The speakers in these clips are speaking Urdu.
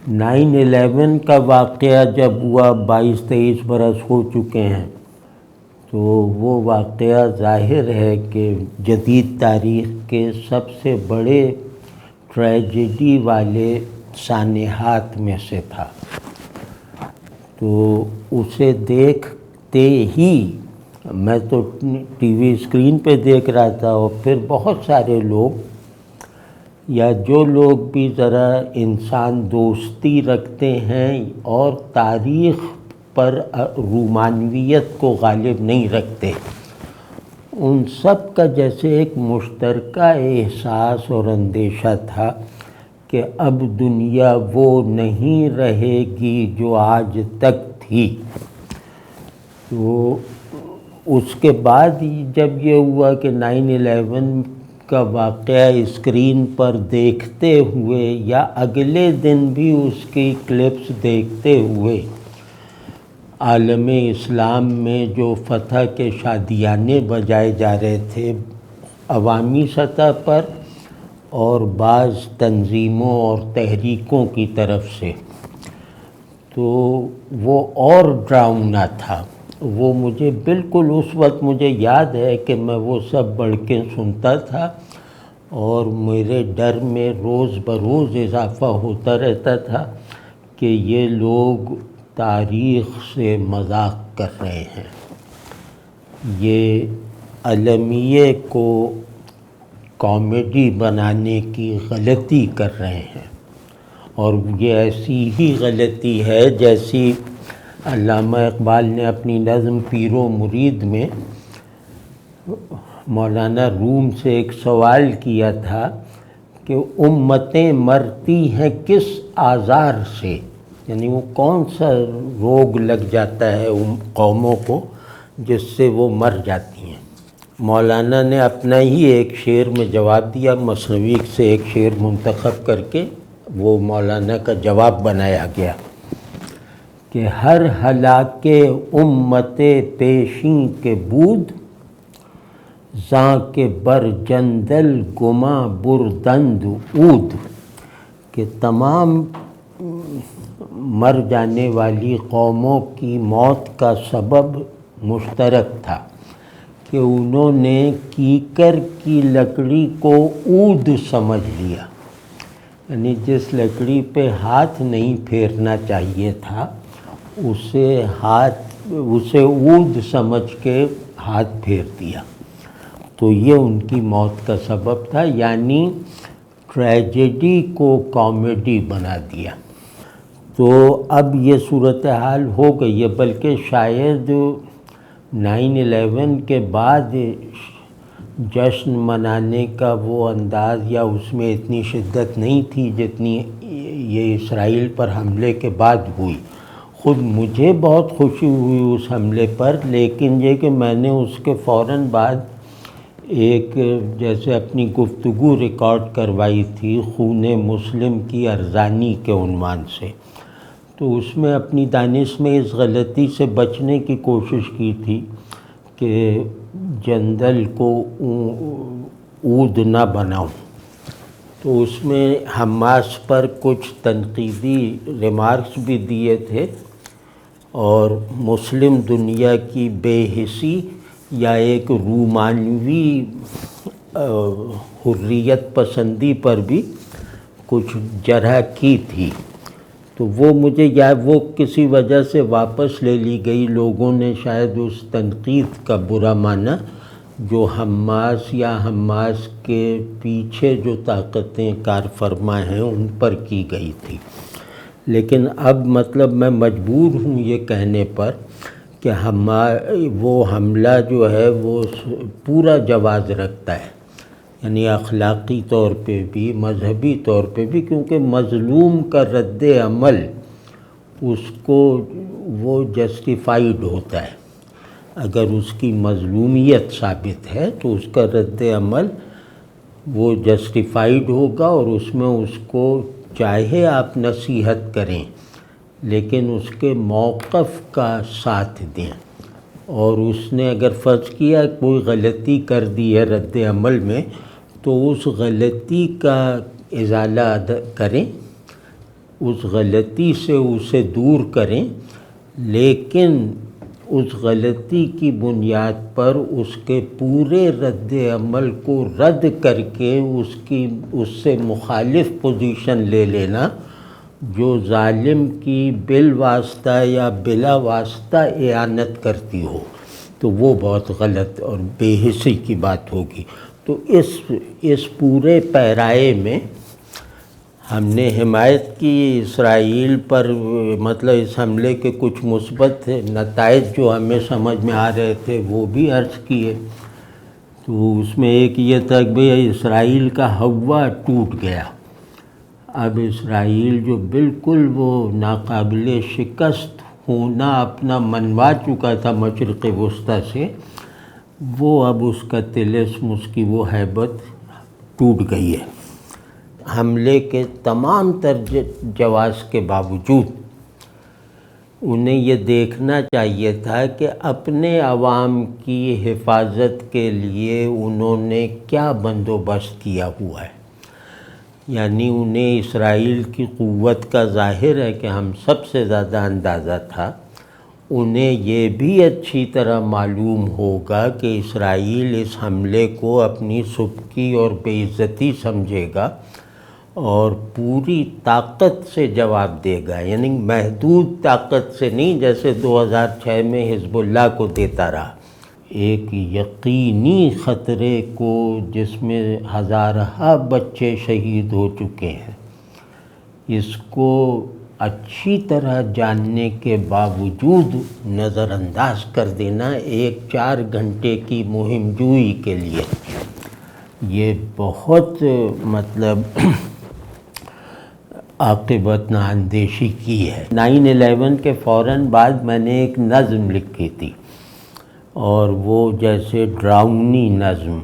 9/11 کا واقعہ جب ہوا 22-23 برس ہو چکے ہیں، تو وہ واقعہ ظاہر ہے کہ جدید تاریخ کے سب سے بڑے ٹریجڈی والے سانحات میں سے تھا۔ تو اسے دیکھتے ہی میں تو ٹی وی اسکرین پہ دیکھ رہا تھا، اور پھر بہت سارے لوگ یا جو لوگ بھی ذرا انسان دوستی رکھتے ہیں اور تاریخ پر رومانویت کو غالب نہیں رکھتے، ان سب کا جیسے ایک مشترکہ احساس اور اندیشہ تھا کہ اب دنیا وہ نہیں رہے گی جو آج تک تھی۔ تو اس کے بعد جب یہ ہوا کہ 9/11 کا واقعہ اسکرین پر دیکھتے ہوئے یا اگلے دن بھی اس کی کلپس دیکھتے ہوئے عالم اسلام میں جو فتح کے شادیانے بجائے جا رہے تھے عوامی سطح پر اور بعض تنظیموں اور تحریکوں کی طرف سے، تو وہ اور ڈراؤنا تھا۔ وہ مجھے بالکل اس وقت مجھے یاد ہے کہ میں وہ سب بڑھکیں سنتا تھا، اور میرے ڈر میں روز بروز اضافہ ہوتا رہتا تھا کہ یہ لوگ تاریخ سے مذاق کر رہے ہیں، یہ المیے کو کامیڈی بنانے کی غلطی کر رہے ہیں، اور یہ ایسی ہی غلطی ہے جیسی علامہ اقبال نے اپنی نظم پیر و مرید میں مولانا روم سے ایک سوال کیا تھا کہ امتیں مرتی ہیں کس آزار سے، یعنی وہ کون سا روگ لگ جاتا ہے ان قوموں کو جس سے وہ مر جاتی ہیں۔ مولانا نے اپنا ہی ایک شعر میں جواب دیا، مثنوی سے ایک شعر منتخب کر کے وہ مولانا کا جواب بنایا گیا کہ ہر ہلاک امت پیشیں کے بود، زاں کے بر جندل گماں بردند عود، کہ تمام مر جانے والی قوموں کی موت کا سبب مشترک تھا کہ انہوں نے کیکر کی لکڑی کو عود سمجھ لیا، یعنی جس لکڑی پہ ہاتھ نہیں پھیرنا چاہیے تھا اسے عود سمجھ کے ہاتھ پھیر دیا، تو یہ ان کی موت کا سبب تھا، یعنی ٹریجڈی کو کامیڈی بنا دیا۔ تو اب یہ صورتحال ہو گئی ہے، بلکہ شاید 9/11 کے بعد جشن منانے کا وہ انداز یا اس میں اتنی شدت نہیں تھی جتنی یہ اسرائیل پر حملے کے بعد ہوئی۔ خود مجھے بہت خوشی ہوئی اس حملے پر، لیکن یہ کہ میں نے اس کے فوراً بعد ایک جیسے اپنی گفتگو ریکارڈ کروائی تھی خون مسلم کی ارزانی کے عنوان سے، تو اس میں اپنی دانش میں اس غلطی سے بچنے کی کوشش کی تھی کہ جندل کو عود نہ بناؤں۔ تو اس میں حماس پر کچھ تنقیدی ریمارکس بھی دیے تھے، اور مسلم دنیا کی بے حسی یا ایک رومانوی حریت پسندی پر بھی کچھ جرح کی تھی۔ تو وہ مجھے وہ کسی وجہ سے واپس لے لی گئی، لوگوں نے شاید اس تنقید کا برا مانا جو حماس یا حماس کے پیچھے جو طاقتیں کار فرما ہیں ان پر کی گئی تھی۔ لیکن اب مطلب میں مجبور ہوں یہ کہنے پر کہ وہ حملہ جو ہے وہ پورا جواز رکھتا ہے، یعنی اخلاقی طور پہ بھی مذہبی طور پہ بھی، کیونکہ مظلوم کا رد عمل اس کو وہ جسٹیفائیڈ ہوتا ہے، اگر اس کی مظلومیت ثابت ہے تو اس کا رد عمل وہ جسٹیفائیڈ ہوگا، اور اس میں اس کو چاہے آپ نصیحت کریں لیکن اس کے موقف کا ساتھ دیں، اور اس نے اگر فرض کیا کوئی غلطی کر دی ہے رد عمل میں تو اس غلطی کا ازالہ کریں، اس غلطی سے اسے دور کریں، لیکن اس غلطی کی بنیاد پر اس کے پورے رد عمل کو رد کر کے اس سے مخالف پوزیشن لے لینا جو ظالم کی بالواسطہ یا بلا واسطہ اعانت کرتی ہو، تو وہ بہت غلط اور بے حسی کی بات ہوگی۔ تو اس پورے پیرائے میں ہم نے حمایت کی اسرائیل پر، مطلب اس حملے کے کچھ مثبت نتائج جو ہمیں سمجھ میں آ رہے تھے وہ بھی عرض کیے۔ تو اس میں ایک یہ تھا کہ بھئی اسرائیل کا ہوا ٹوٹ گیا، اب اسرائیل جو بالکل وہ ناقابل شکست ہونا اپنا منوا چکا تھا مشرق وسطیٰ سے، وہ اب اس کا طلسم، اس کی وہ ہیبت ٹوٹ گئی ہے۔ حملے کے تمام تر جواز کے باوجود انہیں یہ دیکھنا چاہیے تھا کہ اپنے عوام کی حفاظت کے لیے انہوں نے کیا بندوبست کیا ہوا ہے۔ یعنی انہیں اسرائیل کی قوت کا ظاہر ہے کہ ہم سب سے زیادہ اندازہ تھا، انہیں یہ بھی اچھی طرح معلوم ہوگا کہ اسرائیل اس حملے کو اپنی سبکی اور بے عزتی سمجھے گا اور پوری طاقت سے جواب دے گا، یعنی محدود طاقت سے نہیں جیسے 2006 میں حزب اللہ کو دیتا رہا، ایک یقینی خطرے کو جس میں ہزارہ بچے شہید ہو چکے ہیں، اس کو اچھی طرح جاننے کے باوجود نظر انداز کر دینا ایک 4 گھنٹے کی مہم جوئی کے لیے، یہ بہت مطلب عاقبت اندیشی کی ہے۔ 9/11 کے فوراً بعد میں نے ایک نظم لکھی تھی، اور وہ جیسے ڈراؤنی نظم،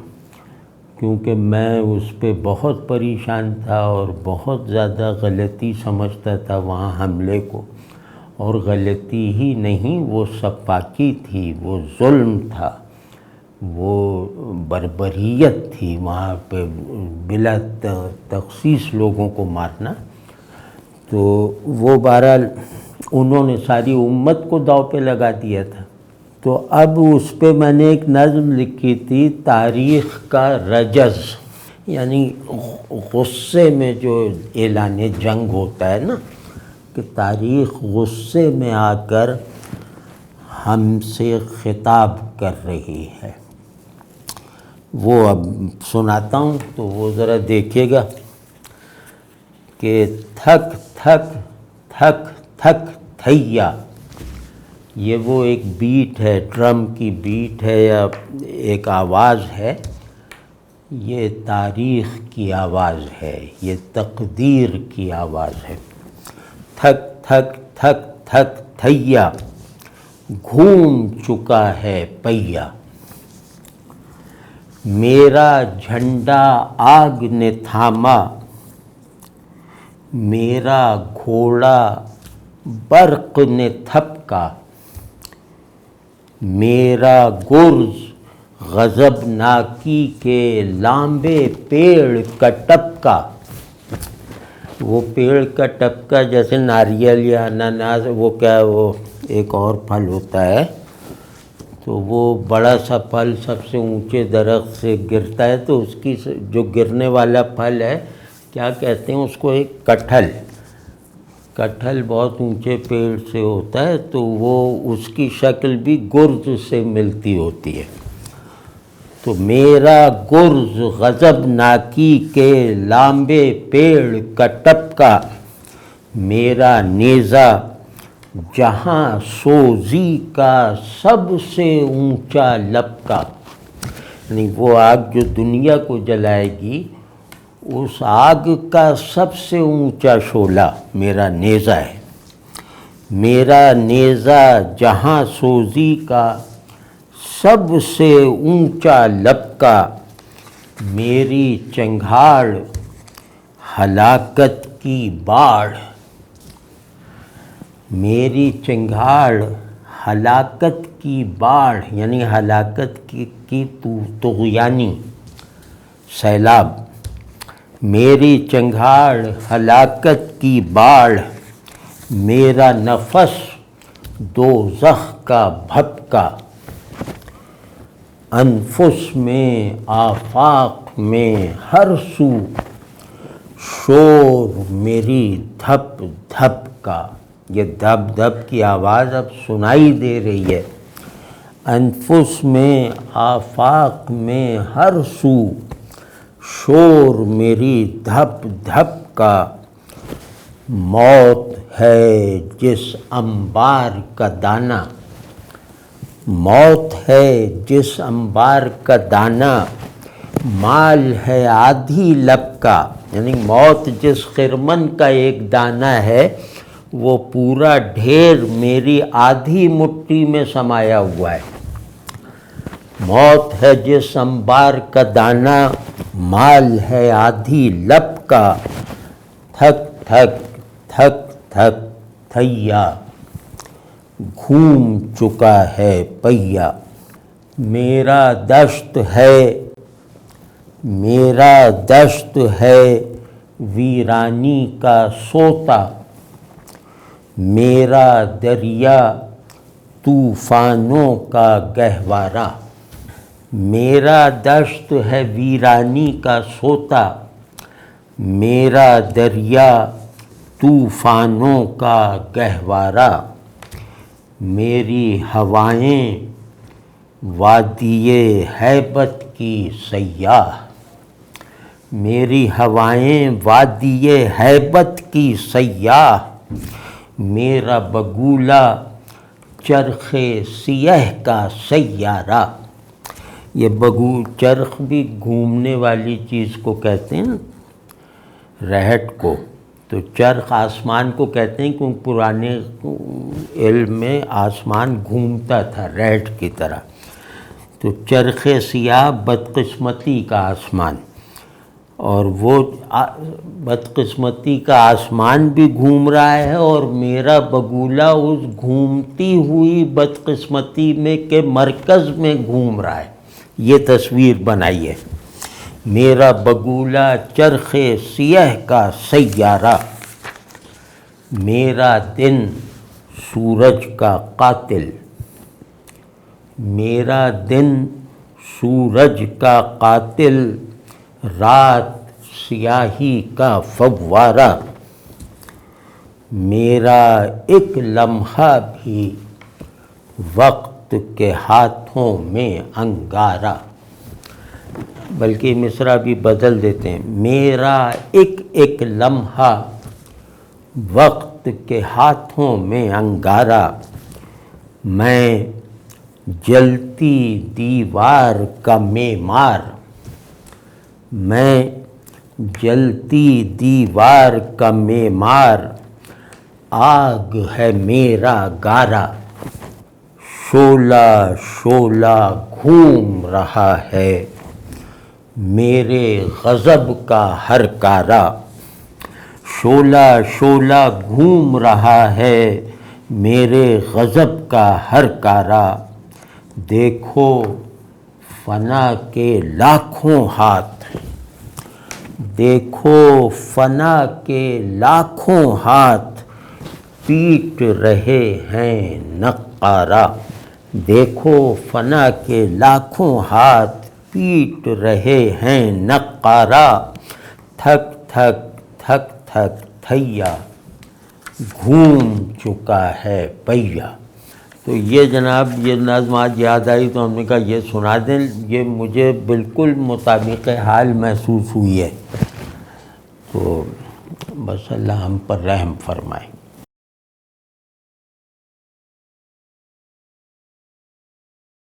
کیونکہ میں اس پہ بہت پریشان تھا اور بہت زیادہ غلطی سمجھتا تھا وہاں حملے کو، اور غلطی ہی نہیں وہ سفاکی تھی، وہ ظلم تھا، وہ بربریت تھی وہاں پہ بلا تخصیص لوگوں کو مارنا۔ تو وہ بہرحال انہوں نے ساری امت کو داؤ پہ لگا دیا تھا۔ تو اب اس پہ میں نے ایک نظم لکھی تھی، تاریخ کا رجز، یعنی غصے میں جو اعلان جنگ ہوتا ہے نا، کہ تاریخ غصے میں آ کر ہم سے خطاب کر رہی ہے۔ وہ اب سناتا ہوں تو وہ ذرا دیکھیے گا کہ تھک تھک تھک تھک تھیا، یہ وہ ایک بیٹ ہے، ڈرم کی بیٹ ہے یا ایک آواز ہے، یہ تاریخ کی آواز ہے، یہ تقدیر کی آواز ہے۔ تھک تھک تھک تھک تھیا، گھوم چکا ہے پہیا، میرا جھنڈا آگ نے تھاما، میرا گھوڑا برق نے تھپکا، میرا گرز غضبناکی کے لامبے پیڑ کا ٹپکا۔ وہ پیڑ کا ٹپکا جیسے ناریل یا انناس، وہ کیا وہ ایک اور پھل ہوتا ہے، تو وہ بڑا سا پھل سب سے اونچے درخت سے گرتا ہے، تو اس کی جو گرنے والا پھل ہے کیا کہتے ہیں اس کو، ایک کٹہل۔ کٹہل بہت اونچے پیڑ سے ہوتا ہے، تو وہ اس کی شکل بھی گرز سے ملتی ہوتی ہے۔ تو میرا گرز غضبناکی کے لامبے پیڑ کا ٹپکا، میرا نیزہ جہاں سوزی کا سب سے اونچا لپکا، یعنی وہ آگ جو دنیا کو جلائے گی، اس آگ کا سب سے اونچا شعلہ میرا نیزہ ہے۔ میرا نیزہ جہاں سوزی کا سب سے اونچا لپکا، میری چنگھاڑ ہلاکت کی باڑھ، میری چنگھاڑ ہلاکت کی باڑھ، یعنی ہلاکت کی طغیانی سیلاب، میری چنگھاڑ ہلاکت کی باڑھ، میرا نفس دوزخ کا بھپکا، انفس میں آفاق میں ہر سو، شور میری دھپ دھپ کا۔ یہ دھپ دھپ کی آواز اب سنائی دے رہی ہے۔ انفس میں آفاق میں ہر سو، شور میری دھپ دھپ کا، موت ہے جس انبار کا دانہ، موت ہے جس انبار کا دانہ، مال ہے آدھی لب کا، یعنی موت جس خرمن کا ایک دانہ ہے وہ پورا ڈھیر میری آدھی مٹھی میں سمایا ہوا ہے۔ موت ہے جس انبار کا دانہ، مال ہے آدھی لب کا، تھک تھک تھک تھک تھیا، گھوم چکا ہے پہیا۔ میرا دشت ہے، میرا دشت ہے ویرانی کا سوتا، میرا دریا طوفانوں کا گہوارہ۔ میرا دشت ہے ویرانی کا سوتا، میرا دریا طوفانوں کا گہوارہ، میری ہوائیں وادی ہیبت کی سیاح، میری ہوائیں وادی ہیبت کی سیاح، میرا بگولہ چرخ سیہ کا سیارہ۔ یہ چرخ بھی گھومنے والی چیز کو کہتے ہیں نا، رہٹ کو، تو چرخ آسمان کو کہتے ہیں کیونکہ پرانے علم میں آسمان گھومتا تھا رہٹ کی طرح۔ تو چرخ سیاہ بدقسمتی کا آسمان، اور وہ بدقسمتی کا آسمان بھی گھوم رہا ہے اور میرا بگولہ اس گھومتی ہوئی بدقسمتی میں کے مرکز میں گھوم رہا ہے۔ یہ تصویر بنائی ہے، میرا بگولہ چرخ سیہ کا سیارہ، میرا دن سورج کا قاتل، میرا دن سورج کا قاتل، رات سیاہی کا فوارہ، میرا ایک لمحہ بھی وقت کے ہاتھوں میں انگارہ۔ بلکہ مصرع بھی بدل دیتے ہیں، میرا ایک ایک لمحہ وقت کے ہاتھوں میں انگارہ، میں جلتی دیوار کا معمار، میں جلتی دیوار کا معمار، آگ ہے میرا گارہ، شعلہ شعلہ گھوم رہا ہے میرے غضب کا ہر کارہ، شعلہ شعلہ گھوم رہا ہے میرے غضب کا ہر کارہ، دیکھو فنا کے لاکھوں ہاتھ، دیکھو فنا کے لاکھوں ہاتھ، پیٹ رہے ہیں نقارہ، دیکھو فنا کے لاکھوں ہاتھ پیٹ رہے ہیں نقارہ، تھک تھک تھک تھک تھیا، گھوم چکا ہے پہیا۔ تو یہ جناب یہ نظم آج یاد آئی تو ہم نے کہا یہ سنا دیں، یہ مجھے بالکل مطابق حال محسوس ہوئی ہے، تو بس اللہ ہم پر رحم فرمائے۔